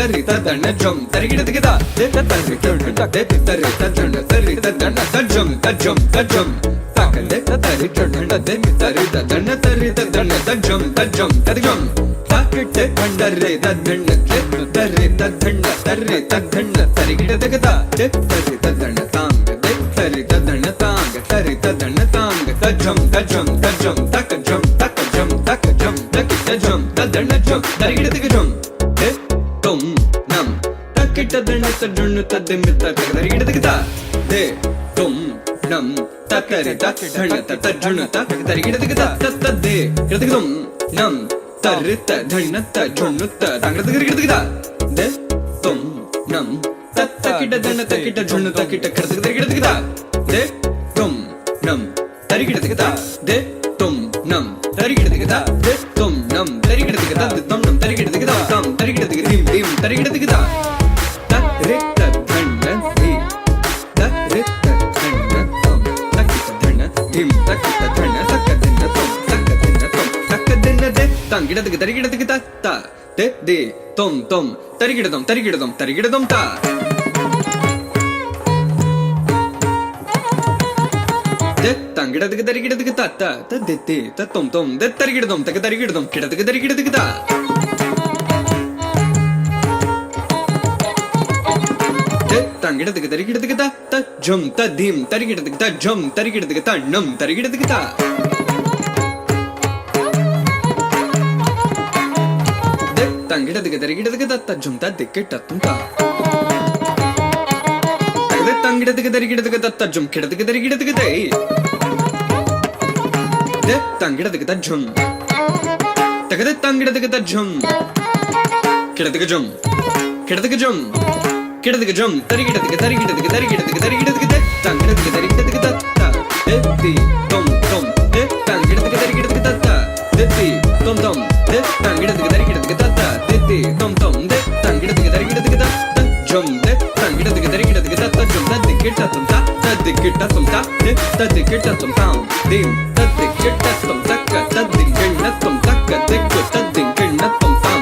தரி ததன ஜம் தரிகிடதுக்குதா தரி தரி ததன தரி ததன தஜம் தஜம் தஜம் தகலே தரி ததன தரி ததன தரி ததன தஜம் தஜம் தஜம் தக்கிட்ட கண்டரே ததன தரி ததன தரி ததன தரிகிடதுக்குதா தரி ததன தாங்க தரி ததன தாங்க தரி ததன தாங்க தஜம் தஜம் தஜம் தக்கஜம் தக்கஜம் தக்கஜம் தக்கிட்டஜம் ததன ஜம் தரிகிடதுக்கு ஜம் tom nam takita dana tadunu tadimmi takadarigidadigida de tom nam takari takana tatadunu takadarigidadigida tatade gidadigidum nam tarita dana tadunu takadarigidadigida de tom nam takita dana takita dunu takita kadarigidadigida de tom nam tarigidadigida de tom nam tarigidadigida de tom nam tarigidadigida de tom nam tarigidadigida tam tarigidadigida dim tarigidadigida tarita dhanna di tarita dhanna tom takita dhanna dim takita dhanna takadinna tom takadinna de tangidadigida tarigidadigida ta de tom tom tarigidadum tarigidadum tarigidadum ta tangidadigida tarigidadigida ta ta de ta tom tom de tarigidadum takadarigidatum kidadigida tarigidadigida tangidadigida tarigidadigida ta jum ta dim tarigidadigida jum tarigidadigida nam tarigidadigida de tangidadigida tarigidadigida ta jum ta dikita tumta de tangidadigida tarigidadigida ta jum kidadigida tarigidadigida de tangidadigida jum tagade tangidadigida jum kidadigida jum kidadigida jum kidadigida jum tarigidadigida tarigidadigida tarigidadigida tarigidadigida tangidadigida tarigidadigida ta de tom tom de tangidadigida tarigidadigida ta de tom tom de tangidadigida tarigidadigida ta de tom tom de tangidadigida tarigidadigida ta jum de tangidadigida tarigidadigida ta jum ta dikita tum ta dikita tum ta de dikita tum ta dim ta dikita tum ta ta dikina tum ta dikku ta dikina tum ta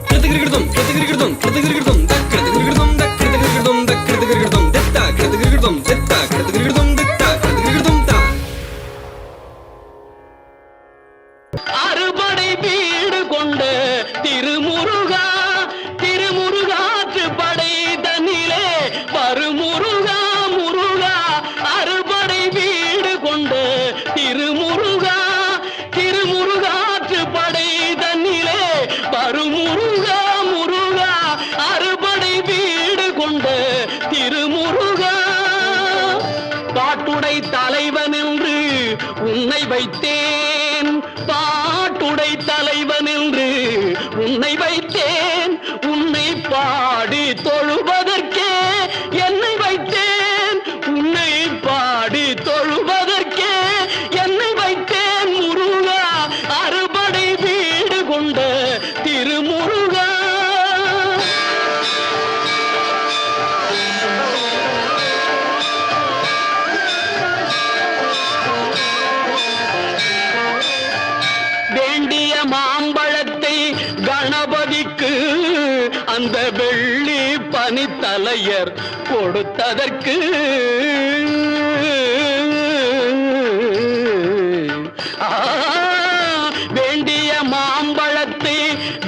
kidadigidum kidadigidum kidadigidum ta kidadigidum ta kidadigidum ta kidadigidum detta kidadigidum detta kidadigidum detta kidadigidum ta அறுபடை வீடு கொண்ட திருமுருகா திருமுருகாற்று படை தன்னிலே வருமுருகா முருகா அறுபடை வீடு கொண்ட திருமுருகா திருமுருகாற்று படை தன்னிலே வருமுருகா முருகா அறுபடை வீடு கொண்ட திருமுருகா பாட்டுடை தலைவன் என்று உன்னை வைத்தேன் பாட்டுடை தலைவன் என்று உன்னை வைத்தேன் உன்னை பாடி தொழுவதற்கே என்னை வைத்தேன் உன்னை பாடி தொழுவதற்கே என்னை வைத்தேன் முருகா அறுபடை வீடு கொண்ட திருமுருகா வேண்டிய மாம்பழத்தை கணபதிக்கு அந்த வெள்ளி பனித்தலையர் கொடுத்ததற்கு வேண்டிய மாம்பழத்தை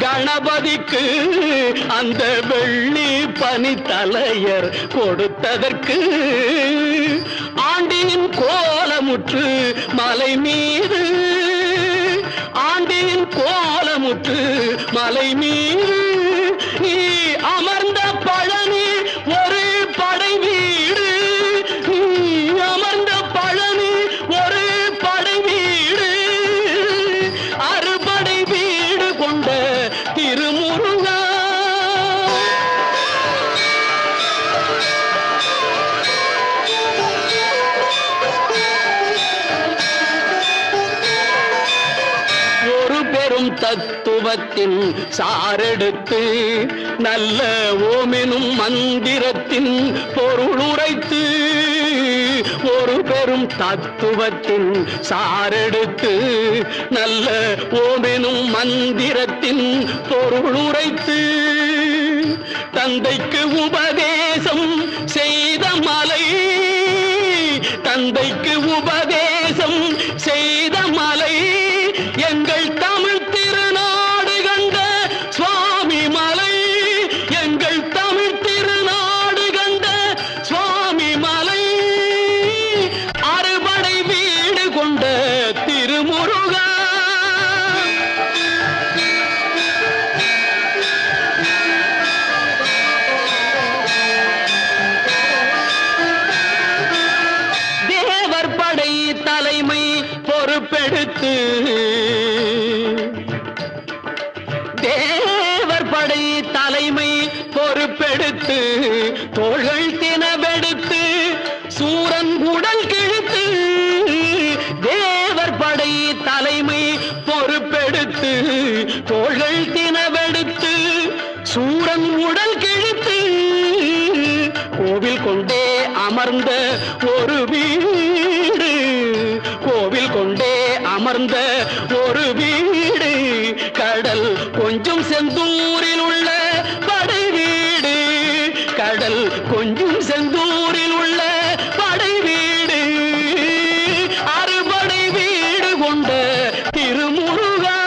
கணபதிக்கு அந்த வெள்ளி பனித்தலையர் கொடுத்ததற்கு ஆண்டியின் கோலமுற்று மலை மீது ஆண்டியின் கோலமுற்று மலை மீது நீ அமர்ந்த பழனி ஒரு படை வீடு நீ அமர்ந்த பழனி ஒரு படை வீடு அறுபடை வீடு கொண்ட திருமுருகா பெரும் தத்துவத்தின் சாரெடுத்து நல்ல ஓமெனும் மந்திரத்தின் பொருள் உரைத்து ஒரு பெரும் தத்துவத்தின் சாரெடுத்து நல்ல ஓமெனும் மந்திரத்தின் பொருள் உரைத்து தந்தைக்கு உபதேசம் செய்த மலை, தந்தைக்கு உபதேசம் செய்த மலை, எங்கள் தமிழ் திருநாடு கண்ட சுவாமி மலை, எங்கள் தமிழ் திருநாடு கண்ட சுவாமி மலை, அறுபடை வீடு கொண்ட திருமுருகா. தேவர் படை தலைமை பொறுப்பெடுத்து, தேவர் படை தலைமை பொறுப்பெடுத்து, தோள்கள் தினவெடுத்து சூரன் உடல் கிழித்து, தேவர் படை தலைமை பொறுப்பெடுத்து, தோள்கள் தினவெடுத்து சூரன் உடல் கிழித்து, கோவில் கொண்டே அமர்ந்த ஒரு வீடு, கோவில் கொண்டே அமர்ந்த ஒரு வீடு, கடல் கொஞ்சம் செந்தூரில் உள்ள படை வீடு, கடல் கொஞ்சம் செந்தூரில் உள்ள படை வீடு, அறுபடை வீடு கொண்ட திருமுருகா.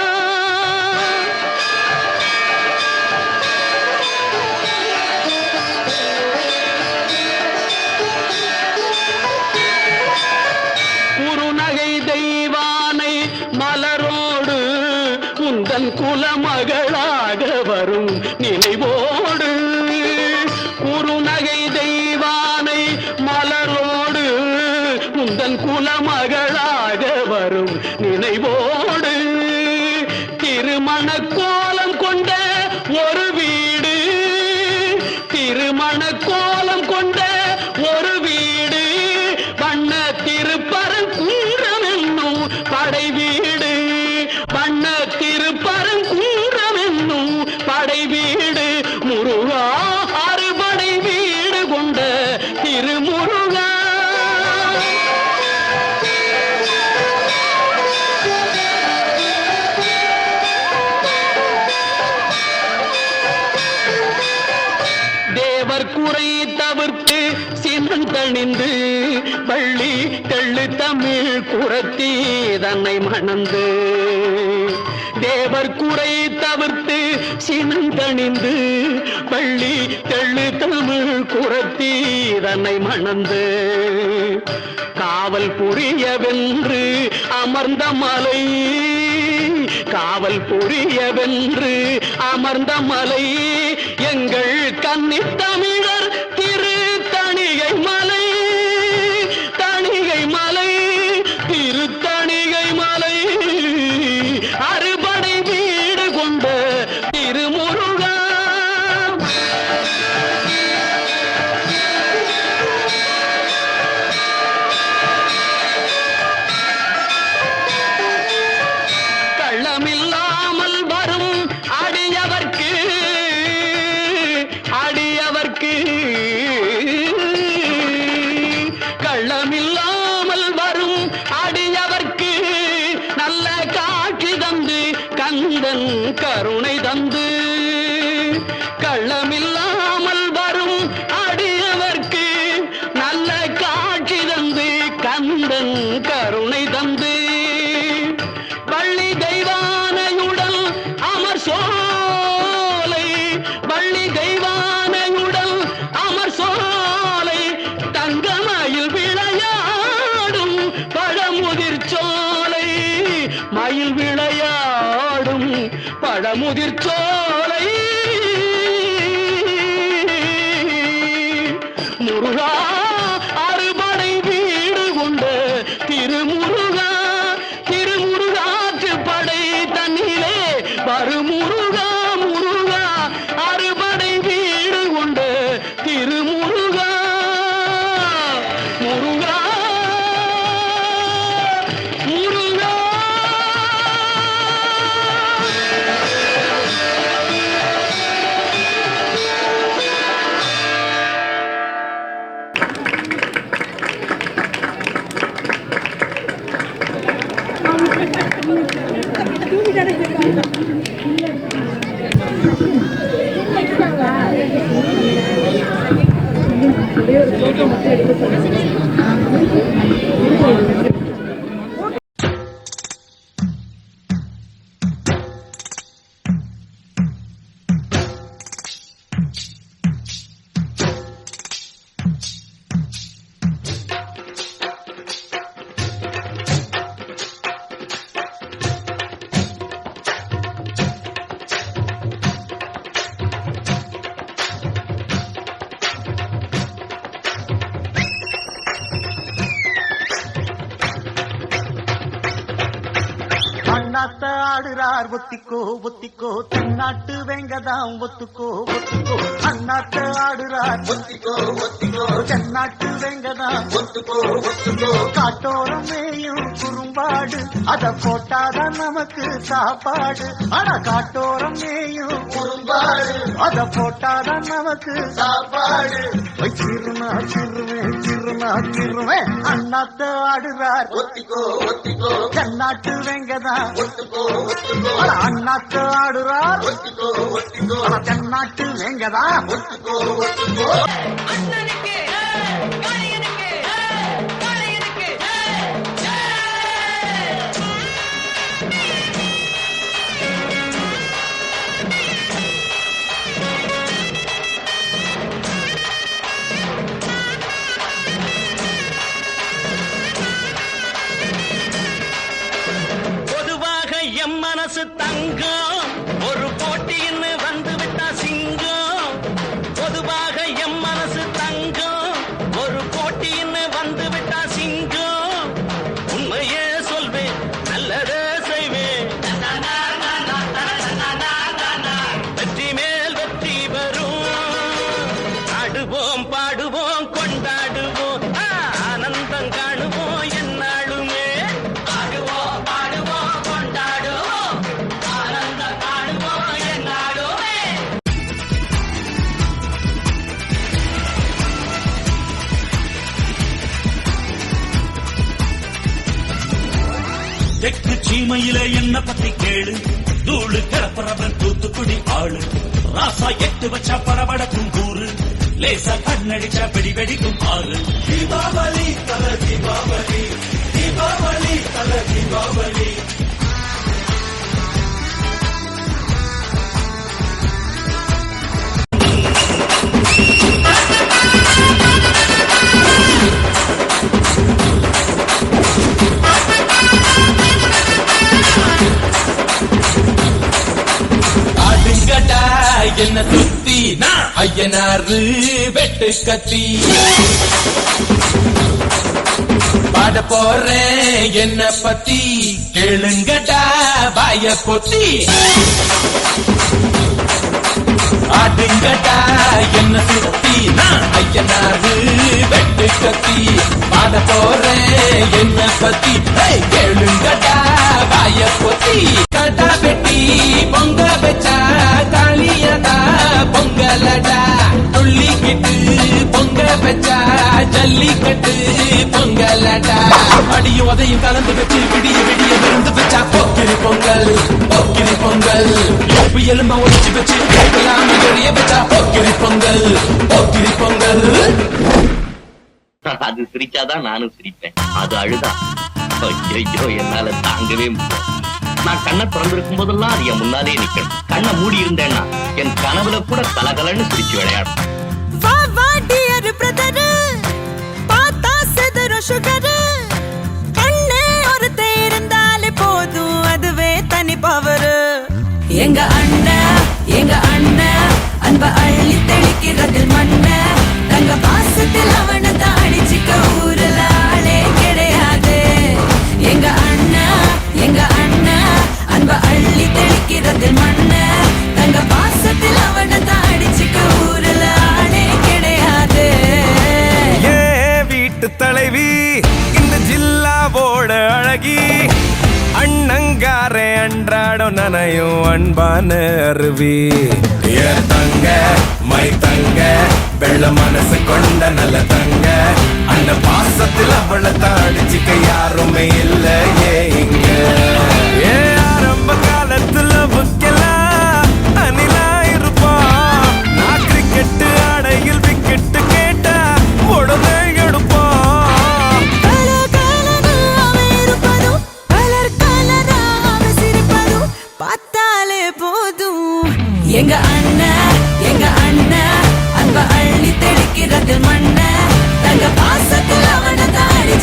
குறுநகை தெய்வானை மலரோடு உந்தன் குலமகளாக வரும் நினைவோடு, குறுநகை தெய்வானை மலரோடு உந்தன் குலமகளாக வரும் நினைவோடு, திருமண கோலம் கொண்ட ஒரு வீடு, திருமண கோலம் கொண்ட ஒரு வீடு, வண்ண திருப்பரங்குன்றம் என்னும் படை வீடு, வண்ண திருப்பரங்குன்றம் என்னும் படை வீடு, முருகா அறுபடை வீடு கொண்ட திருமுருகா. தேவர் குறை தவிர்த்து சினந்தணிந்து, பள்ளி தெள்ளு தமிழ் குரத்தி தன்னை மணந்து, தேவர் குறை தவிர்த்து சினந்தணிந்து, பள்ளி தெள்ளு தமிழ் குரத்தி தன்னை மணந்து, காவல் புரியவென்று அமர்ந்த மலை, காவல் புரியவென்று அமர்ந்த மலை, எங்கள் கன்னித் தமிழர் திரு தணிகை மலை, தணிகை மலை, திரு தணிகை மலை, அறுபடை வீடு கொண்ட திருமுருகா. கள்ளமில்லாமல் வரும் அடியவர்க்கு, அடியவர்க்கு, கள்ளமில்லாமல் வரும் அடியவர்க்கு நல்ல காட்சி தந்து கந்தன் கருணை தந்து, கள்ளமில்லாமல் வரும் அடியவர்க்கு நல்ல காட்சி தந்து கந்தன் கருணை தந்து, பள்ளி தெய்வானையுடன் அமர் சோலை, பள்ளி தெய்வானையுடன் அமர் சோலை, தங்கமயில் விளையாடும் பழமுதிர் சோலை, மயில் விளையாடும் பழமுதிர் சோலை, முருகா அறுபடை வீடு கொண்ட திருமுருகா, திருமுருகாற்று படை தன்னிலே வருமுருகா, முருகா அறுபடை வீடு கொண்ட திருமுருகா, முருகா முருகா. தூக்கி அண்ணாத்த ஆடுறார் ஒத்திக்கோ ஒத்திக்கோ தென்னாட்டு வெங்கதாம் ஒத்துக்கோ ஒத்துக்கோ அண்ணாத்த ஆடுறார் ஒத்திக்கோ ஒத்திக்கோ தென்னாட்டு வெங்கதாம் ஒத்துக்கோ ஒத்துக்கோ காட்டோரம் மேயும் குறும்பாடு அத போட்டாதான் நமக்கு சாப்பாடு ஆனா காட்டோரம் மேயும் குறும்பாடு அத போட்டாதான் நமக்கு சாப்பாடு சிறுமா சிறுவேன் சிறுமா சிறுவேன் அண்ணாத்த ஆடுறார் ஒத்திக்கோ ஒத்திக்கோ தென்னாட்டு வெங்கதாம் அண்ணாத்து ஆடுறார் தென்னாட்டு வேங்கதா மனசு தங்கம் ஒரு போட்டின்னு வந்து விட்டா சிங்கம் பொதுவாக எம் மனசு தங்கம் ஒரு போட்டின்னு வந்து விட்டா சிங்கம் உண்மையே சொல்வேன் நல்லதே செய்வேன் வெற்றி மேல் வெற்றி வரும் ஆடுவோம் பாடுவோம் கொண்டாடுவோம் ஆனந்தம் காணுவோம் என்னாலுமே ஆடுவோம் பாடுவோம் கொண்டாடுவோம் ஆனந்தம் காணுவோம் என்னாலுமே. தெற்கு சீமையில என்ன பத்தி கேளு தூளு கிளப்புறவன் தூத்துக்குடி ஆளு ராசா எட்டு வச்சா படபடக்கும் கூறு லேசா கண்ணடிச்சா வெடி வெடிக்கும் ஆளு தீபாவளி தல தீபாவளி தீபாவளி தல தீபாவளி ஆடுங்கடா என்ன சுத்தி நான் ஐயனாரு வெட்டு கத்தி பாட போறேன் என்ன பத்தி கேளுங்கடா வாய பொத்தி ஆடுங்கடா என்ன சுத்தி நான் ஐயனாரு வெட்டு கத்தி பாட போறேன் என்ன பத்தி கேளுங்கடா வாய பொத்தி கடா வெட்டி பொங்க வச்சா காளியதா பொங்கலடா துள்ளிக்கிட்டு பொங்க வச்சா ஜல்லிக்கட்டு பொங்கலடா அடியும் உதையும் கலந்து வச்சு விடிய விடிய விருந்து வச்சா போக்கிரி பொங்கல் போக்கிரி பொங்கல் உப்பு எலும்ப ஒழிச்சு வச்சு கேட்கலாம எழிய வச்சா போக்கிரி பொங்கல் போக்கிரி பொங்கல். அது சிரிச்சாதான் நானும் சிரிப்பேன், அது அழுதா ஐயோ என்னால தாங்கவே முடியும். நான் கண்ணை திறந்திருக்கும் போதெல்லாம் அது என் முன்னாலே நிக்கணும். கண்ணை மூடி இருந்தேன்னா என் கனவுல கூட கலகலன்னு சிரிச்சு விளையாடும். எங்க அண்ணன் அன்ப அள்ளி தெளிக்கிறது மண்ண தங்க பாசத்தில் அவனை தான் அடிச்சுக்க ஊரல ஆளே கிடையாது. எங்க அண்ணா அன்ப அள்ளி தெளிக்கிறது மண்ண தங்க பாசத்தில் அவனை தான் அடிச்சுக்க ஊரல ஆளே கிடையாது. ஏ வீட்டு தலைவி இந்த ஜில்லாவோட அழகி அண்ணங்காரே அன்றாடம் நனையும் அன்பான அருவி. ஏ தங்க மை தங்க வெள்ள மனசு கொண்ட நல்ல தங்க அந்த பாசத்தில் அவளை தாடிச்சிக்க யாருமே இல்ல இங்க. ஏ ஆரம்ப காலத்துல புக்கலாம் அணிலா இருப்போம். நான் கிரிக்கெட்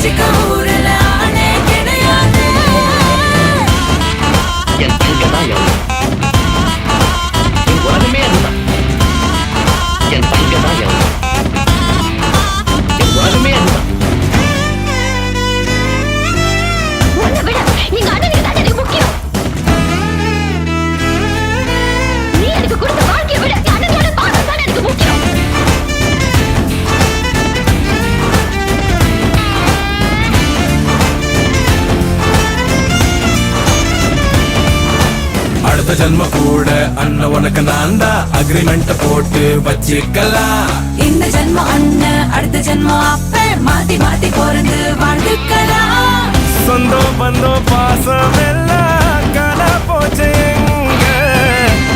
அடிச்சுக்க ஊரல ஆளே கிடையாது. என் தங்கதான் எவ்வளவு என் உலகமே அதுதான். என் தங்கதான் எவ்வளவு என் உலகமே அதுதான். உன்னை விட எங்க அண்ணனுக்கு தான் எனக்கு முக்கியம். நீ எனக்கு கொடுத்த வாழ்க்கையை விட என் அண்ணனோட பாசம் தான் எனக்கு முக்கியம். அடுத்த ஜன்ம கூட அண்ணன் உனக்கு நான் தான் அக்ரிமெண்ட் போட்டு வச்சிக்கலாம். இந்த ஜென்மம் அண்ணன் அடுத்த ஜென்மம் அப்ப மாத்தி மாத்தி பிறந்து வாழ்ந்துக்கலாம். சொந்தம் பந்தம் பாசம் எல்லாம் காண போச்சு எங்க.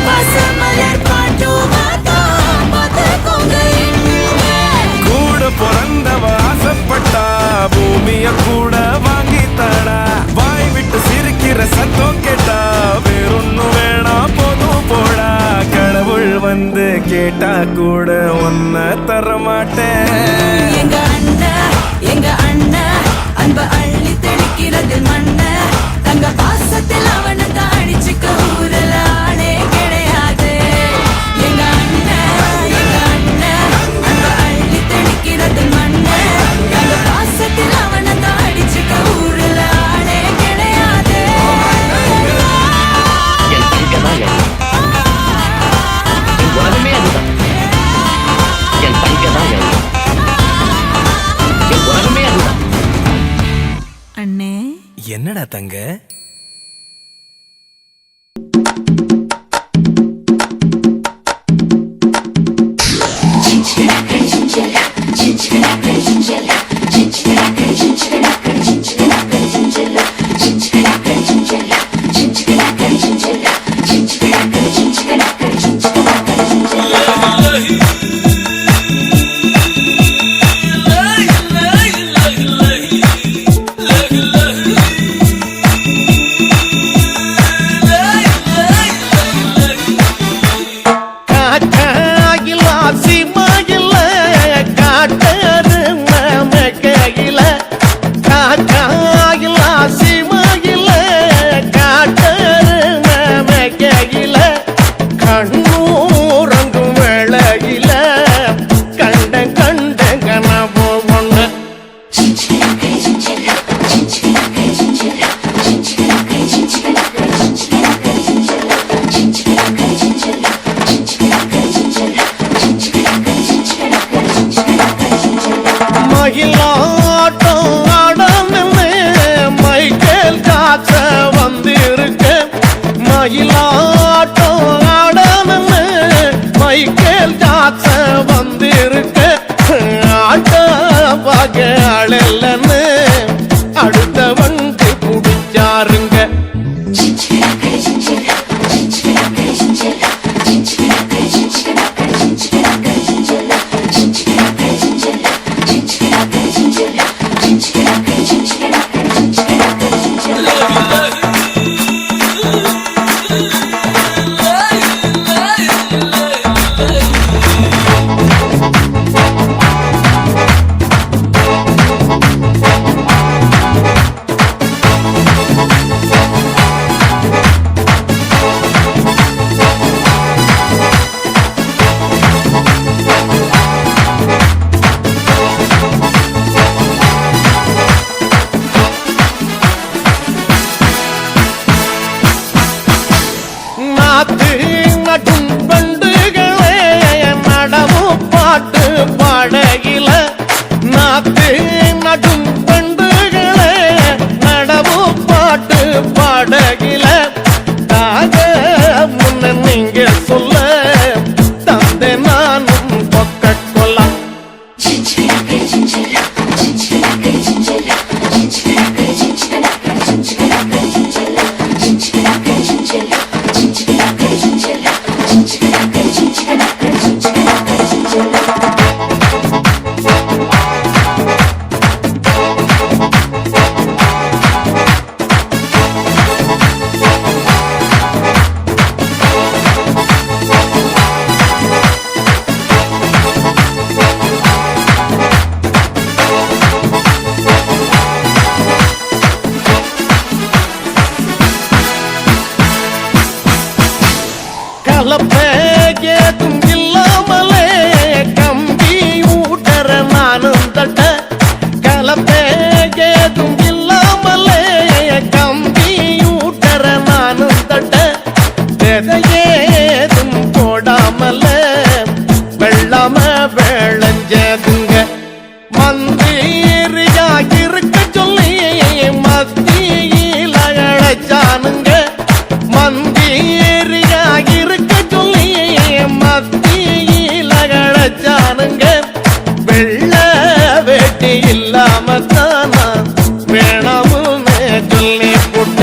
பசுமலர் பாட்டு மாத்தோம் பார்த்துக்கோங்க எங்க. கூட பிறந்தவ ஆசைப்பட்டா பூமிய கூட வாங்கி தாடா. வாய் விட்டு சிரிக்கிற சத்தம் கேட்டா வேறொன்னும் வேணா போதும் போடா. கடவுள் வந்து கேட்டா கூட ஒன்ன தர மாட்டேன். எங்க அண்ணன் அன்ப அள்ளி தெளிக்கிறது மண்ண. தங்க பாசத்தில் அவனை தான் அடிச்சுக்க ஊரல ஆளே கிடையாது. எங்க அண்ணன் அன்ப அள்ளி தெளிக்கிறது மண்ண. தங்க பாசத்தில் அவனை தான் அடிச்சுக்க ஊரல ஆளே கிடையாது. என் தங்கதான் எவ்வளவு என் உலகமே அதுதான். என் தங்கதான் எவ்வளவு என் உலகமே அதுதான். அண்ணே என்னடா தங்க சொல்லி புட்ட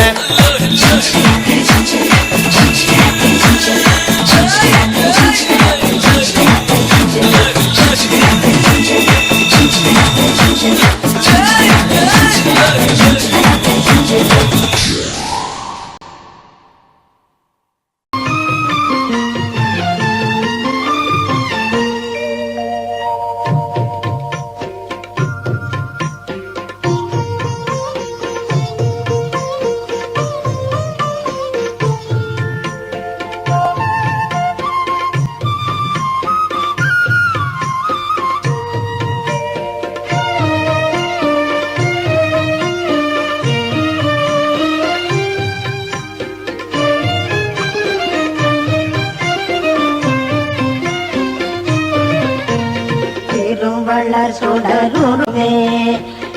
திருவள்ளர் சுடருருவே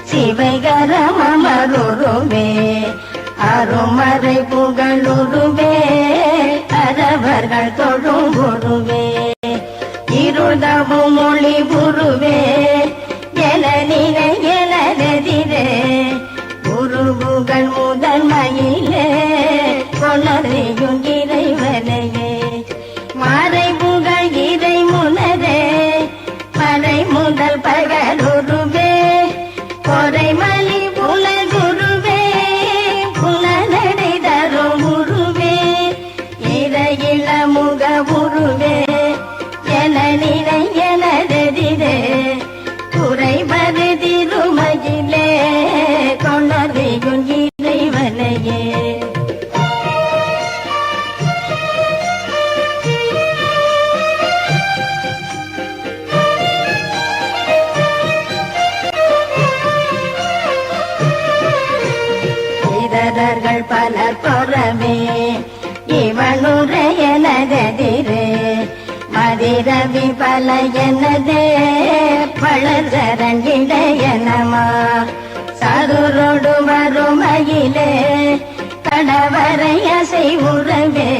சிவைகரமருருவே அருமறை புகழுருவே அரவர்கள் தொழுங்குருவே இருதவும் மொழி குருவே என நினை எனதெதிரே குருபுகள் முதன்மையிலே கொணரையும் இறைவனையே மறைபுகள் இறை முனரே மறை முதல் பகலுருவே கொறைமலி புலகுருவே புலனடை தரும் குருவே இறையில முக குருவே என நினை எனதெதிரே குறைபது திருமகிலே கொணரையும் இறைவனையே பலர் பொறமே இவனுரைய நகதிரே மதிரவி பல எனதே பழசரங்கிடையனமா சதுரோடு வறுமையிலே கடவரைய செய்வுறவே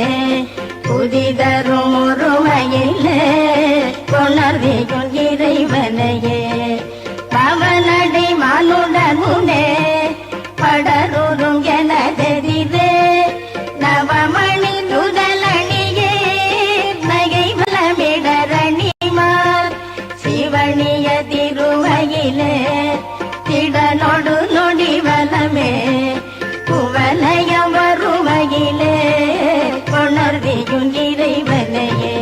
புதிதரும் ஒருமையிலே கொணர்வியும் இறைவனையே பவனடை மானுடமுனே படருரும் எனதெதிரே நவமணி நுதலணியே நகை வளமிடரணிமார் சிவனிய திருமையிலே திடனொடு நொடி வளமே குவலயம் வருமையிலே கொணர்வியும் இறைவனையே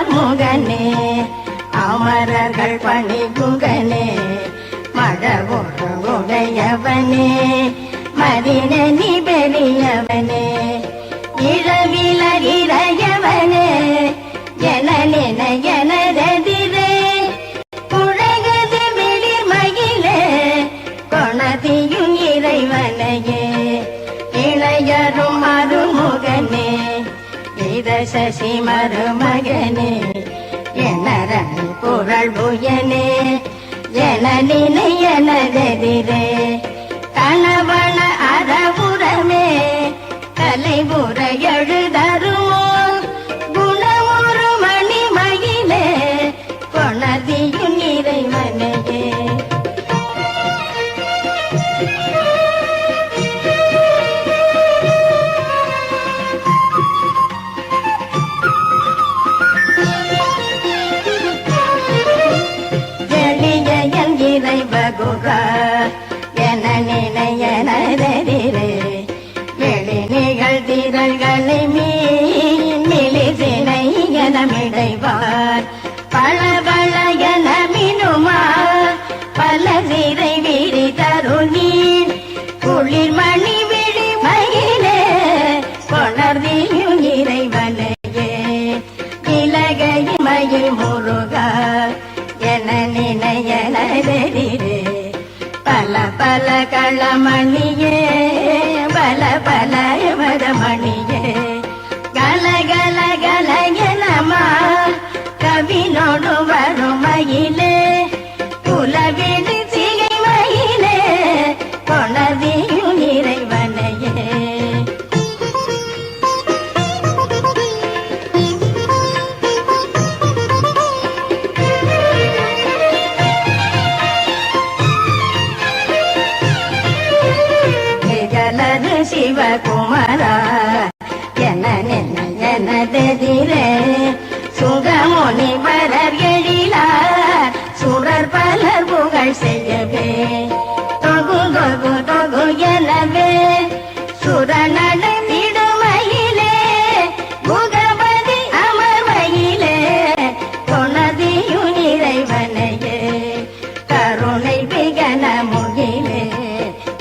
முகனே அமரர்கள் பணி குகனே மழவுடையவனே மதினி பெரியவனே இரவிலர் இறையவனே என எனதெதிரே புழகது வெளிர் மகிழே கொணதியும் இறைவனையே இளையரும் அருமுகனே சசி மருமகனே எனரணி புரள் புயனே என நினை எனதெதிரே கணவன அறவுரமே தலைபுற எழுதருமோ குணமுறு மணிமகிழே கொணதியும் இறைவனையே என நினையனதெதிரே வெளி நிகழ்திரள்களை மிளிசினை எனமிடைவார் பளபள என மினுமா பல சிறை விரி தருணீர் குளிர் மணி விழி மயிலே கொணர்வியும் இறைவனையே இலகை மயில் முருகா என நினையனதெதிரே பல பல களமணியே பல பல மதமணியே கல கல கல எனமா கவினோடு வருமையிலே குலவிழி சிகை மயிலே கொணர்வியும் இறைவன் சிவகுமாரா என எனதெதிரே சுகமுனி பலர் எழிலார் சுரர் பலர் புகழ் செய்யவே தொகு தொகு தொகு எனவே சுரநடத்திடுமையிலே முகபதி அமர்வையிலே கொணதியும் இறைவனையே கருணை பிகன முகிலே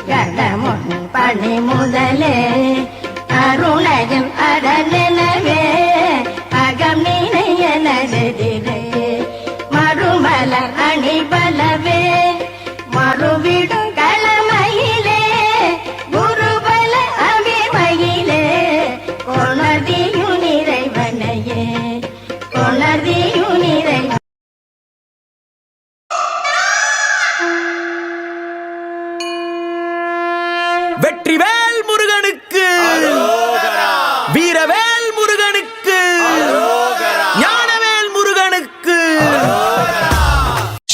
கடமுன் பணி முதலே அருணயம் அடனெனவே அகம் நினையனதெதிரே மறுமலர் அணி பலவே மறுவிடும் களமயிலே குருபல அபிமயிலே கொணதியும் நிறைவனையே கொணதியும் நிறைவ வெற்றிவேல் முருகனுக்கு வீரவேல் முருகனுக்கு ஞானவேல் முருகனுக்கு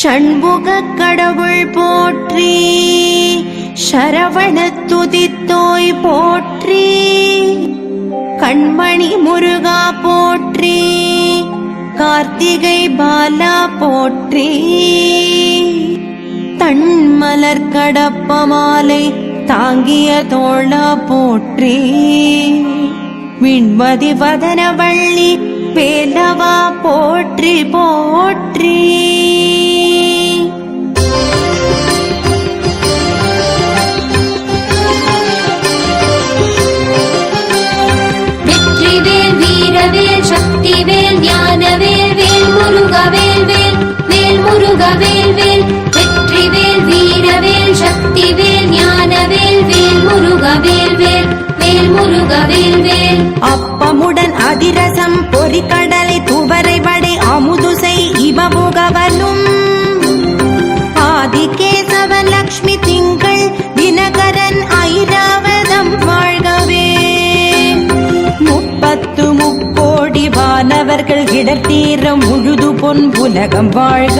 ஷண்முக கடவுள் போற்றி சரவண துதித்தோய் போற்றி கண்மணி முருகா போற்றி கார்த்திகை பாலா போற்றி தன்மலர் கடப்ப மாலை தாங்கிய தோழா போற்றி விண்மதி வதனவள்ளி வேலவா போற்றி போற்றி வெற்றிவேல் வீரவேல் சக்திவேல் ஞானவேல் வேல் முருகவேல் வேல் வேல் முருகவேல் வேல் வெற்றிவேல் வீரவேல் சக்திவேல் ஞானவேல் வேல் முருகவேல் வேல் வேல் முருகவேல் வேல் அப்பமுடன் அதிரசம் பொறிக்கடலை துவரை வடை அமுதுசை இவமுகவனும் ஆதிகேசவன் லக்ஷ்மி திங்கள் தினகரன் ஐராவதம் வாழ்கவே முப்பத்து முக்கோடி வானவர்கள் இடத்தீரம் முழுது பொன் உலகம் வாழ்க